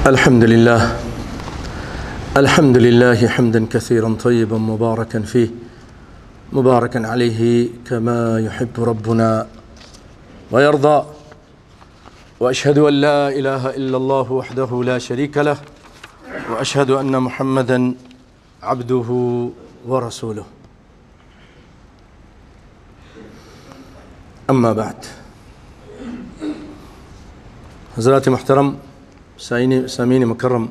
الحمد لله حمدا كثيرا طيبا مباركا فيه مباركا عليه كما يحب ربنا ويرضى، وأشهد أن لا إله إلا الله وحده لا شريك له، وأشهد أن محمدا عبده ورسوله. أما بعد، حضرات محترم، سامعین مکرم،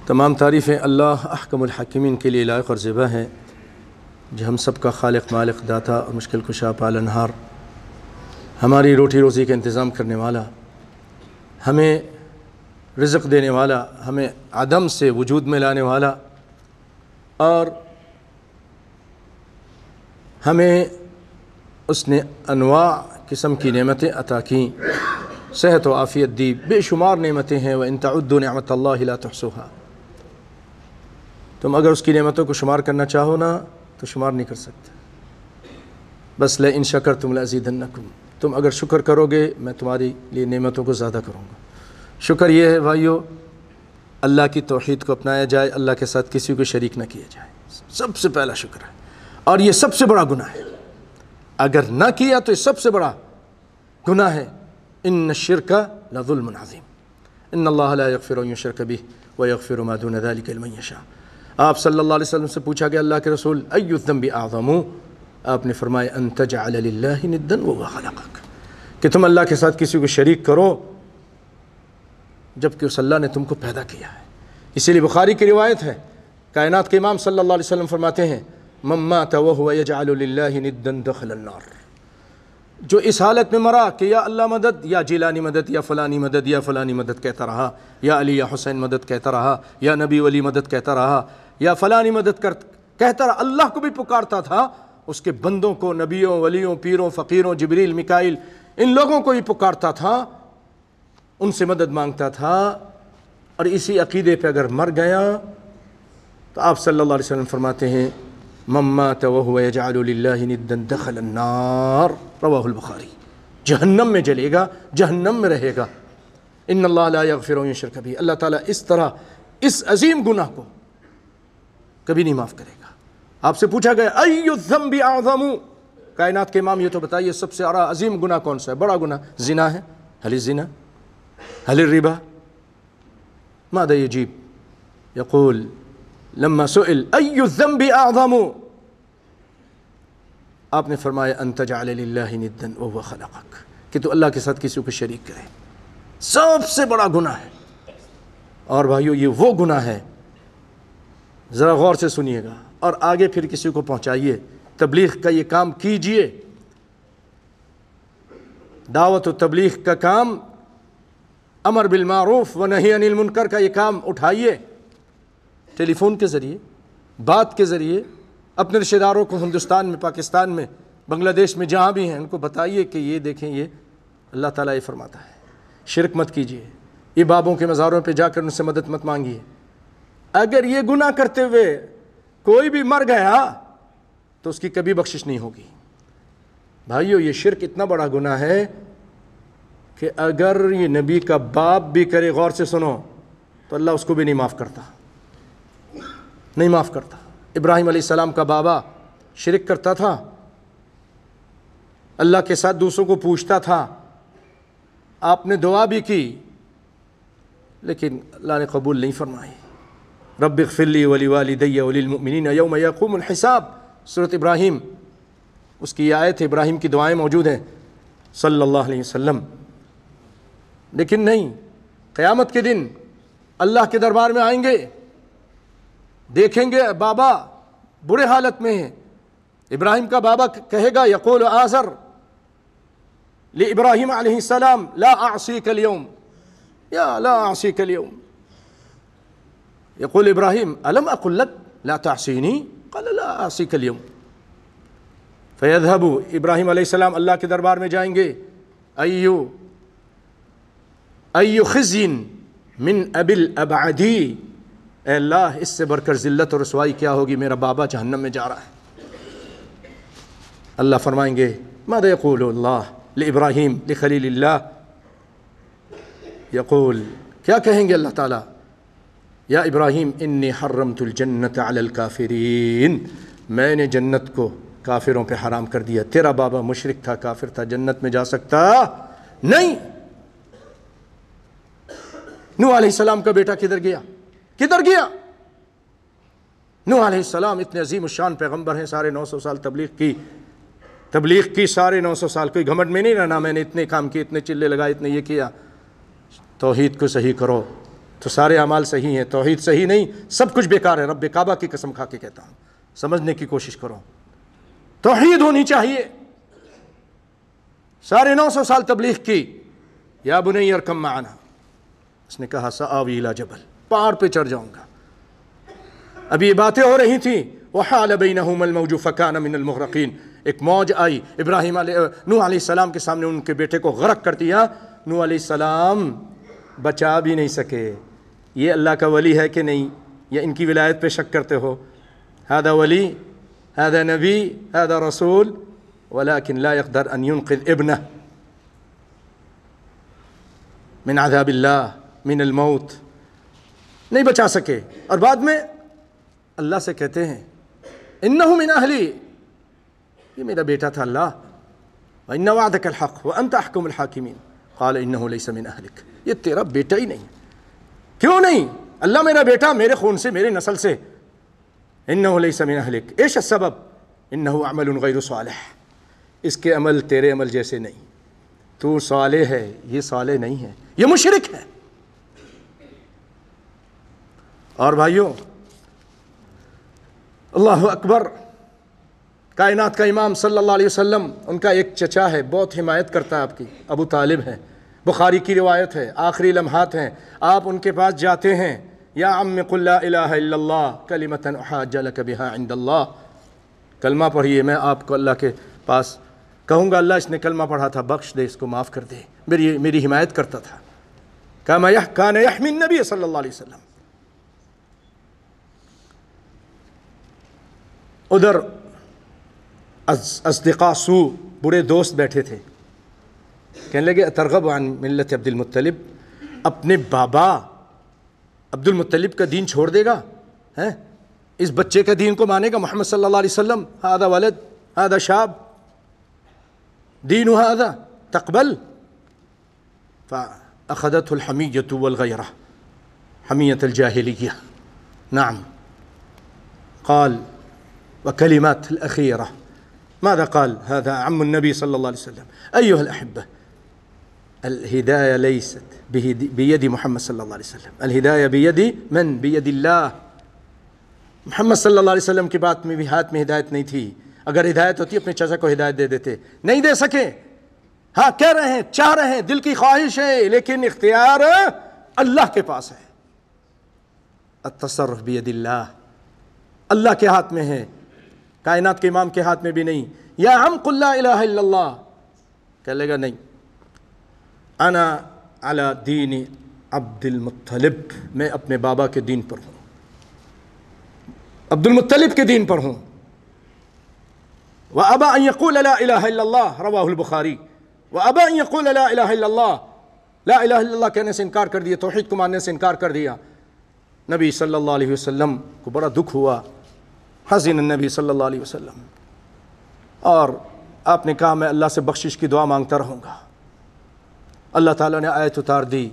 تمام تعریفیں اللہ احکم الحاکمین کے لیے لائق اور زیبا ہیں، جو ہم سب کا خالق، مالک، داتا اور مشکل کشا، پالنہار، ہماری روٹی روزی کا انتظام کرنے والا، ہمیں رزق دینے والا، ہمیں عدم سے وجود میں لانے والا، اور ہمیں اس نے انواع قسم کی نعمتیں عطا کیں، صحت و عافیت دی، بے شمار نعمتیں ہیں، وَإِن تَعُدُّوا نِعْمَةَ اللَّهِ لَا تُحْصُوهَا۔ تم اگر اس کی نعمتوں کو شمار کرنا چاہو نا تو شمار نہیں کر سکتے، بس لَئِن شَكَرْتُمْ لَأَزِيدَنَّكُمْ، تم اگر شکر کرو گے میں تمہاری لیے نعمتوں کو زیادہ کروں گا۔ شکر یہ ہے بھائیو، اللہ کی توحید کو اپنایا جائے، اللہ کے ساتھ کسی کو شریک نہ کیا جائے، سب سے پہلا شکر ہے، اور یہ سب سے بڑا گناہ ہے۔ اگر نہ کیا تو یہ سب سے بڑا گناہ ہے۔ ان الشرک لظلم عظیم، ان اللہ لا یغفر ان یشرک بہ ویغفر ما دون ذلک لمن یشاء۔ آپ صلی اللہ علیہ وسلم سے پوچھا گیا، اللہ کے رسول، ای الذنب اعظم؟ آپ نے فرمایا، ان تجعل للہ ندا وهو خلقک، کہ تم اللہ کے ساتھ کسی کو شریک کرو جبکہ اس اللہ نے تم کو پیدا کیا ہے۔ اسی لیے بخاری کی روایت ہے، کائنات کے امام صلی اللہ علیہ وسلم فرماتے ہیں، من مات وهو يجعل للہ ندا دخل النار، جو اس حالت میں مرا کہ یا اللہ مدد، یا جیلانی مدد، یا فلانی مدد، یا فلانی مدد کہتا رہا، یا علی یا حسین مدد کہتا رہا، یا نبی ولی مدد کہتا رہا، یا فلانی مدد کہتا رہا، اللہ کو بھی پکارتا تھا، اس کے بندوں کو، نبیوں، ولیوں، پیروں، فقیروں، جبریل، میکائیل، ان لوگوں کو بھی پکارتا تھا، ان سے مدد مانگتا تھا، اور اسی عقیدے پہ اگر مر گیا تو آپ صلی اللہ علیہ وسلم فرماتے ہیں، من مات وهو يجعل لله ندا دخل النار، رواہ البخاری، جہنم میں جلے گا، جہنم میں رہے گا۔ ان اللہ لا یغفر ان یشرک بہ، اللہ تعالیٰ اس طرح اس عظیم گناہ کو کبھی نہیں معاف کرے گا۔ آپ سے پوچھا گیا، ای الذنب اعظم؟ کائنات کے امام یہ تو بتائیے سب سے عظیم گناہ کون سا ہے، بڑا گناہ؟ زنا ہے، هل الزنا، هل الربا؟ ماذا يجيب؟ يقول لما سئل ای الذنب اعظم، آپ نے فرمایا، ان تجعل للہ ندا وهو خلقک، کہ تو اللہ کے ساتھ کسی کو شریک کرے، سب سے بڑا گناہ ہے۔ اور بھائیو، یہ وہ گناہ ہے، ذرا غور سے سنیے گا اور آگے پھر کسی کو پہنچائیے، تبلیغ کا یہ کام کیجئے، دعوت و تبلیغ کا کام، امر بالمعروف و نہی عن المنکر کا یہ کام اٹھائیے، ٹیلی فون کے ذریعے، بات کے ذریعے، اپنے رشتہ داروں کو ہندوستان میں، پاکستان میں، بنگلہ دیش میں، جہاں بھی ہیں، ان کو بتائیے کہ یہ دیکھیں، یہ اللہ تعالیٰ یہ فرماتا ہے، شرک مت کیجیے، یہ بابوں کے مزاروں پہ جا کر ان سے مدد مت مانگیے۔ اگر یہ گناہ کرتے ہوئے کوئی بھی مر گیا تو اس کی کبھی بخشش نہیں ہوگی۔ بھائیو، یہ شرک اتنا بڑا گناہ ہے کہ اگر یہ نبی کا باپ بھی کرے، غور سے سنو، تو اللہ اس کو بھی نہیں معاف کرتا، نہیں معاف کرتا۔ ابراہیم علیہ السلام کا بابا شرک کرتا تھا، اللہ کے ساتھ دوسروں کو پوچھتا تھا، آپ نے دعا بھی کی لیکن اللہ نے قبول نہیں فرمائی۔ رب اغفر لی ولوالدی وللمؤمنین یوم یقوم الحساب، سورۃ ابراہیم، اس کی آیت ہے، ابراہیم کی دعائیں موجود ہیں صلی اللہ علیہ وسلم۔ لیکن نہیں، قیامت کے دن اللہ کے دربار میں آئیں گے، دیکھیں گے بابا برے حالت میں ہیں، ابراہیم کا بابا کہے گا، یقول آزر لابراہیم علیہ السلام، لا اعصیک اليوم، یا لا اعصیک اليوم، یقول ابراہیم، الم اقل لک لا تعصینی، قال لا اعصیک اليوم، فیذهب، ابراہیم علیہ السلام اللہ کے دربار میں جائیں گے، ای خزی من ابی الابعدی، اے اللہ اس سے بڑھ کر ذلت اور رسوائی کیا ہوگی، میرا بابا جہنم میں جا رہا ہے۔ اللہ فرمائیں گے، ماذا یقول اللہ لابراہیم لخلیل اللہ، یقول، کیا کہیں گے اللہ تعالیٰ؟ یا ابراہیم انی حرمت الجنت علی الکافرین، میں نے جنت کو کافروں پہ حرام کر دیا. تیرا بابا مشرک تھا، کافر تھا، جنت میں جا سکتا نہیں. نوح علیہ السلام کا بیٹا کدھر گیا؟ کدھر گیا؟ نوح علیہ السلام اتنے عظیم الشان پیغمبر ہیں، 950 سال تبلیغ کی 950 سال. کوئی گھمنڈ میں نہیں رہنا میں نے اتنے کام کیے، اتنے چلے لگائے، اتنے یہ کیا. توحید کو صحیح کرو تو سارے اعمال صحیح ہیں. توحید صحیح نہیں سب کچھ بیکار ہے. رب کعبہ کی قسم کھا کے کہتا ہوں، سمجھنے کی کوشش کرو. توحید ہونی چاہیے. 950 سال تبلیغ کی. یا بنی ارکم معنا، اس نے کہا سآوی الی جبل، پہاڑ پہ چڑھ جاؤں گا. ابھی یہ باتیں ہو رہی تھیں. وحال بینہم الموج فکان من المغرقین، ایک موج آئی، نوح علیہ السلام کے سامنے ان کے بیٹے کو غرق کر دیا. نوح علیہ السلام بچا بھی نہیں سکے. یہ اللہ کا ولی ہے کہ نہیں؟ یا ان کی ولایت پہ شک کرتے ہو؟ هذا ولی، هذا نبی، هذا رسول، ولكن لا يقدر ان ينقذ ابنه من عذاب اللہ، من الموت. نہیں بچا سکے. اور بعد میں اللہ سے کہتے ہیں انہ من اہلی، یہ میرا بیٹا تھا اللہ. وان وعدک الحق وانت احکم الحاکمین. قال انہ لیس من اہلک، یہ تیرا بیٹا ہی نہیں. کیوں نہیں؟ اللہ میرا بیٹا، میرے خون سے، میرے نسل سے. انہ لیس من اہلک. ایش السبب؟ انہ عمل غیر صالح، اس کے عمل تیرے عمل جیسے نہیں. تو صالح ہے، یہ صالح نہیں ہے، یہ مشرک ہے. اور بھائیوں اللہ اکبر، کائنات کا امام صلی اللہ علیہ وسلم، ان کا ایک چچا ہے بہت حمایت کرتا ہے آپ کی، ابو طالب ہے. بخاری کی روایت ہے، آخری لمحات ہیں، آپ ان کے پاس جاتے ہیں. یا عم قل لا الہ الا اللہ کلمۃ احاج لک بہا عند اللہ، کلمہ پڑھیے، میں آپ کو اللہ کے پاس کہوں گا اللہ اس نے کلمہ پڑھا تھا، بخش دے، اس کو معاف کر دے، میری حمایت کرتا تھا. کما کان یحمی النبی صلی اللہ علیہ وسلم. ادھر اصدقاء سو، برے دوست بیٹھے تھے، کہنے لگے اترغب عن ملت عبد المطلب، اپنے بابا عبد المطلب کا دین چھوڑ دے گا؟ اس بچے کا دین کو مانے گا؟ محمد صلی اللہ علیہ وسلم، هذا ولد، هذا شاب، دین هذا تقبل؟ فأخذته الحمیة والغیرة، حمیة الجاہلیہ. نعم. قال وكلمات الأخيرة ماذا قال؟ هذا عم النبي صلى الله عليه وسلم. أيها الأحبة، الهداية ليست بيد محمد صلى الله عليه وسلم، الهداية بيد من؟ بيد الله. محمد صلی اللہ علیہ وسلم کی بات میں بھی ہاتھ میں ہدایت نہیں تھی. اگر ہدایت ہوتی اپنے چچا کو ہدایت دے دیتے، نہیں دے سکے. ہاں کہہ رہے ہیں، چاہ رہے ہیں، دل کی خواہش ہے، لیکن اختیار اللہ کے پاس ہے. التصرف بید اللہ، اللہ کے ہاتھ میں ہے، کائنات کے امام کے ہاتھ میں بھی نہیں. یا عم قل لا الہ الا اللہ، کہہ لے گا نہیں، انا علی دین عبد المطلب، میں اپنے بابا کے دین پر ہوں، عبد المطلب کے دین پر ہوں. وابى ان يقول لا الہ الا اللہ، رواه البخاری. وابى ان يقول لا الہ الا اللہ، لا الہ الا اللہ کہنے سے انکار کر دیا، توحید کو ماننے سے انکار کر دیا. نبی صلی اللہ علیہ وسلم کو بڑا دکھ ہوا، حزن النبی صلی اللہ علیہ وسلم، اور آپ نے کہا میں اللہ سے بخشش کی دعا مانگتا رہوں گا. اللہ تعالیٰ نے آیت اتار دی،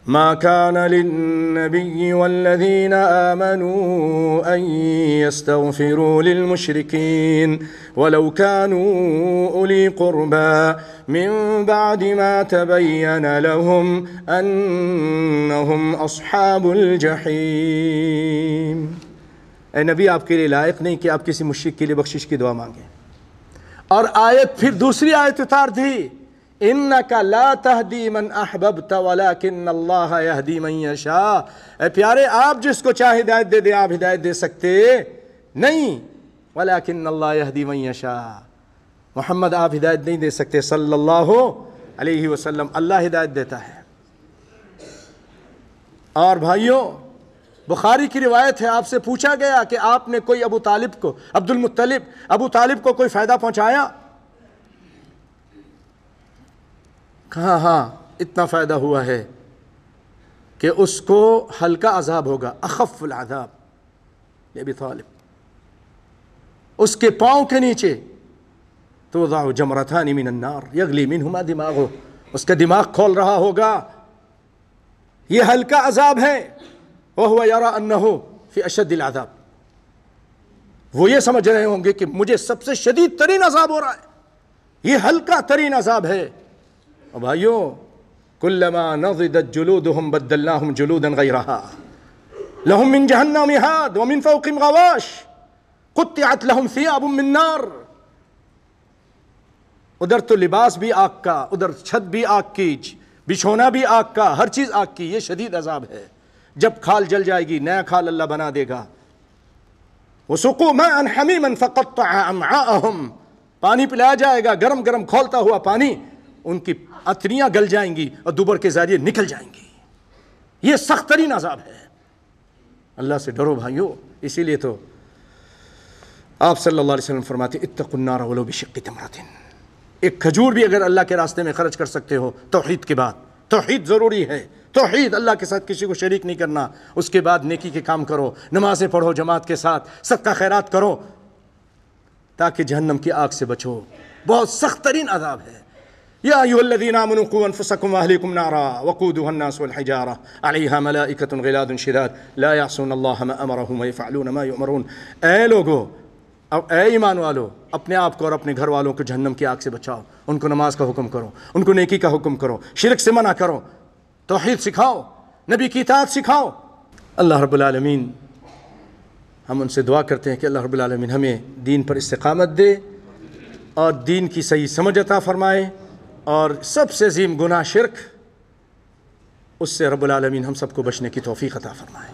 ما كان للنبي والذين آمنوا أن يستغفروا للمشركين ولو كانوا أولي قربى من بعد ما تبين لهم أنهم أصحاب الجحيم. اے نبی آپ کے لیے لائق نہیں کہ آپ کسی مشرک کے لیے بخشش کی دعا مانگیں. اور آیت پھر دوسری آیت اتار دی، اِنَّكَ لَا تَهْدِي مَنْ أَحْبَبْتَ وَلَكِنَّ اللَّهَ يَهْدِي مَنْ يَشَاءُ. اے پیارے، آپ جس کو چاہے ہدایت دے دیں، آپ ہدایت دے سکتے نہیں. وَلَكِنَّ اللَّهَ يَهْدِي مَنْ يَشَاءُ. محمد آپ ہدایت نہیں دے سکتے صلی اللہ علیہ وسلم، اللہ ہدایت دیتا ہے. اور بھائیوں بخاری کی روایت ہے، آپ سے پوچھا گیا کہ آپ نے کوئی ابو طالب کو، عبد المطلب، ابو طالب کو کوئی فائدہ پہنچایا؟ کہا ہاں، اتنا فائدہ ہوا ہے کہ اس کو ہلکا عذاب ہوگا، اخف العذاب ابی طالب، اس کے پاؤں کے نیچے توضع جمرتان من النار یغلی منہما دماغه، اس کا دماغ کھول رہا ہوگا، یہ ہلکا عذاب ہے، وهو يرى انه في اشد العذاب، وہ یہ سمجھ رہے ہوں گے کہ مجھے سب سے شدید ترین عذاب ہو رہا ہے، یہ ہلکا ترین عذاب ہے۔ اور بھائیو، کلما نضجت جلودهم بدلناهم جلودا غيرها لهم من جهنم مهاد ومن فوقهم غواش قطعت لهم ثياب من نار۔ ادھر تو لباس بھی آگ کا، ادھر چھت بھی آگ کی، بچھونا بھی آگ کا، ہر چیز آگ کی، یہ شدید عذاب ہے۔ جب کھال جل جائے گی، نیا کھال اللہ بنا دے گا۔ وسقوا ماء حمیما فقطع امعاءهم، پانی پلایا جائے گا، گرم گرم کھولتا ہوا پانی، ان کی اتریاں گل جائیں گی اور دوبر کے ذریعے نکل جائیں گی۔ یہ سخت ترین عذاب ہے۔ اللہ سے ڈرو بھائیو۔ اسی لیے تو آپ صلی اللہ علیہ وسلم فرماتے اتقوا النار ولو بشق تمرۃ، ایک کھجور بھی اگر اللہ کے راستے میں خرچ کر سکتے ہو، توحید کے بعد، توحید ضروری ہے، توحید، اللہ کے ساتھ کسی کو شریک نہیں کرنا، اس کے بعد نیکی کے کام کرو، نمازیں پڑھو جماعت کے ساتھ، صدقہ خیرات کرو تاکہ جہنم کی آگ سے بچو، بہت سخت ترین عذاب ہے۔ یا ایھا الذین آمنوا قوا انفسکم واہلیکم نارا وقودها الناس والحجارہ علیہا ملائکۃ غلاظ شداد لا یعصون اللہ ما امرهم ویفعلون ما یؤمرون۔ اے لوگو، اے ایمان والو، اپنے آپ کو اور اپنے گھر والوں کو جہنم کی آگ سے بچاؤ، ان کو نماز کا حکم کرو، ان کو نیکی کا حکم کرو، شرک سے منع کرو، توحید سکھاؤ، نبی کی اطاعت سکھاؤ۔ اللہ رب العالمین، ہم ان سے دعا کرتے ہیں کہ اللہ رب العالمین ہمیں دین پر استقامت دے اور دین کی صحیح سمجھ عطا فرمائے، اور سب سے عظیم گناہ شرک، اس سے رب العالمین ہم سب کو بچنے کی توفیق عطا فرمائے۔